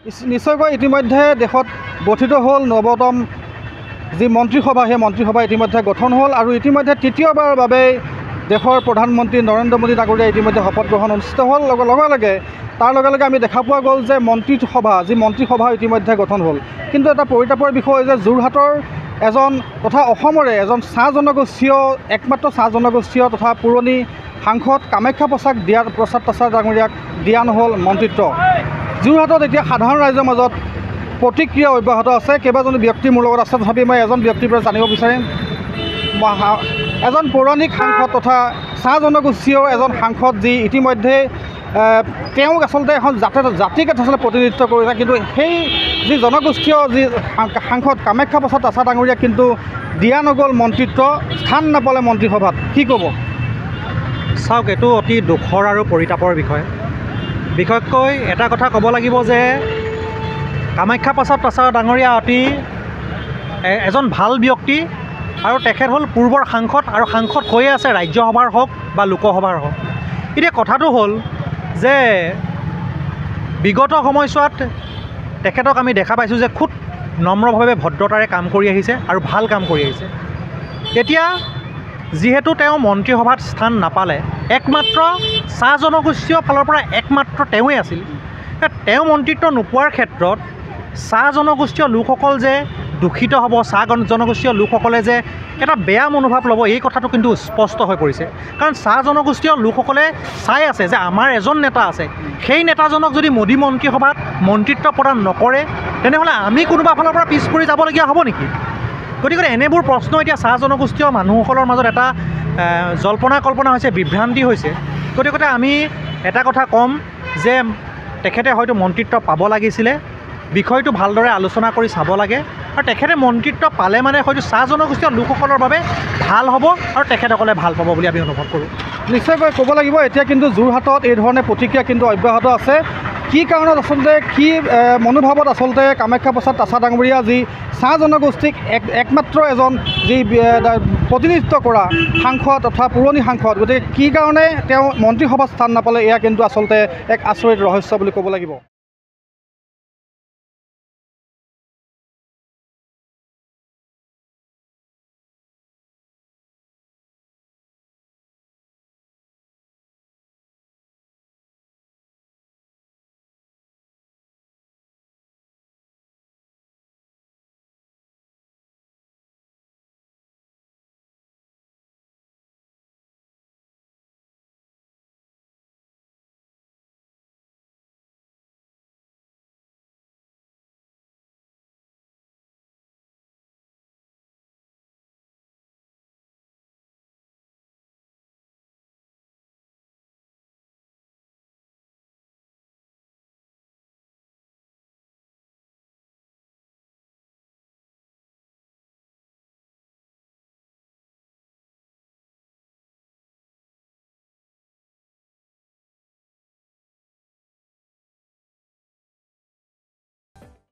নিশ্চয়কৈ ইতিমধ্যে দেশত গঠিত হ'ল নৱতম যি মন্ত্ৰীসভা, সেই মন্ত্ৰীসভা ইতিমধ্যে গঠন হ'ল আৰু ইতিমধ্যে তৃতীয়বাৰৰ বাবে দেশৰ প্ৰধানমন্ত্ৰী নৰেন্দ্ৰ মোদী ডাঙৰীয়াই ইতিমধ্যে শপত গ্ৰহণ অনুষ্ঠিত হ'ল। তাৰ লগে লগে আমি দেখা পোৱা গ'ল যে মন্ত্ৰীসভা ইতিমধ্যে গঠন হ'ল। কিন্তু এটা পৰিতাপৰ বিষয় যে যোৰহাটৰ এজন তথা অসমৰে এজন একমাত্ৰ চাহ জনগোষ্ঠীয় তথা পুৰণি সাংসদ কামাখ্যা প্ৰসাদ তাছা ডাঙৰীয়াক দিয়া নহ'ল মন্ত্ৰিত্ব। যোৰহাটত এতিয়া সাধাৰণ ৰাইজৰ মাজত প্ৰতিক্ৰিয়া অব্যাহত আছে। কেইবাজনো ব্যক্তি মোৰ লগত আছে, তথাপি মই এজন ব্যক্তিৰ পৰা জানিব বিচাৰিম। এজন পৌৰাণিক সাংসদ তথা চাহ জনগোষ্ঠীয় এজন সাংসদ, যি ইতিমধ্যে তেওঁক আচলতে এখন জাতিক আচলতে প্ৰতিনিধিত্ব কৰিছে, কিন্তু সেই যি জনগোষ্ঠীয় যি সাংসদ কামাখ্যা প্ৰসাদ তাছা ডাঙৰীয়াক কিন্তু দিয়া নগ'ল মন্ত্ৰিত্ব, স্থান নাপালে মন্ত্ৰীসভাত। কি ক'ব? চাওক, এইটো অতি দুখৰ আৰু পৰিতাপৰ বিষয়। বিশেষকৈ এটা কথা ক'ব লাগিব যে কামাখ্যা প্ৰসাদ তাছা ডাঙৰীয়া এজন ভাল ব্যক্তি আৰু তেখেত হ'ল পূৰ্বৰ সাংসদ আৰু সাংসদ হৈয়ে আছে, ৰাজ্যসভাৰ হওক বা লোকসভাৰ হওক। এতিয়া কথাটো হ'ল যে বিগত সময়ছোৱাত তেখেতক আমি দেখা পাইছোঁ যে খুব নম্ৰভাৱে ভদ্ৰতাৰে কাম কৰি আহিছে আৰু ভাল কাম কৰি আহিছে। এতিয়া যিহেতু তেওঁ মন্ত্ৰীসভাত স্থান নাপালে, একমাত্ৰ চাহ জনগোষ্ঠীয় ফালৰ পৰা একমাত্ৰ তেওঁৱেই আছিল। তেওঁ মন্ত্ৰিত্ব নোপোৱাৰ ক্ষেত্ৰত চাহ জনগোষ্ঠীয় লোকসকল যে দূষিত হ'ব, চাহ জনগোষ্ঠীয় লোকসকলে যে এটা বেয়া মনোভাৱ ল'ব, এই কথাটো কিন্তু স্পষ্ট হৈ পৰিছে। কাৰণ চাহ জনগোষ্ঠীয় লোকসকলে চাই আছে যে আমাৰ এজন নেতা আছে, সেই নেতাজনক যদি মোদী মন্ত্ৰীসভাত মন্ত্ৰিত্ব প্ৰদান নকৰে, তেনেহ'লে আমি কোনোবা ফালৰ পৰা পিছ পৰি যাবলগীয়া হ'ব নেকি? গতিকে এনেবোৰ প্ৰশ্ন এতিয়া চাহ জনগোষ্ঠীয় মানুহসকলৰ মাজত এটা জল্পনা কল্পনা হৈছে, বিভ্ৰান্তি হৈছে। গতিকে আমি এটা কথা ক'ম যে তেখেতে হয়তো মন্ত্ৰিত্ব পাব লাগিছিলে, বিষয়টো ভালদৰে আলোচনা কৰি চাব লাগে, আৰু তেখেতে মন্ত্ৰিত্ব পালে মানে হয়তো চাহ জনগোষ্ঠীয় লোকসকলৰ বাবে ভাল হ'ব আৰু তেখেতসকলে ভাল পাব বুলি আমি অনুভৱ কৰোঁ। নিশ্চয়কৈ ক'ব লাগিব, এতিয়া কিন্তু যোৰহাটত এই ধৰণে প্ৰতিক্ৰিয়া কিন্তু অব্যাহত আছে। কি কাৰণত আচলতে, কি মনোভাৱত আচলতে কামাখ্যা প্ৰসাদ তাছা ডাঙৰীয়া, যি চাহ জনগোষ্ঠীক একমাত্ৰ এজন যি প্ৰতিনিধিত্ব কৰা সাংসদ তথা পুৰণি সাংসদ, গতিকে কি কাৰণে তেওঁ মন্ত্ৰীসভাত স্থান নাপালে, এয়া কিন্তু আচলতে এক আচৰিত ৰহস্য বুলি ক'ব লাগিব।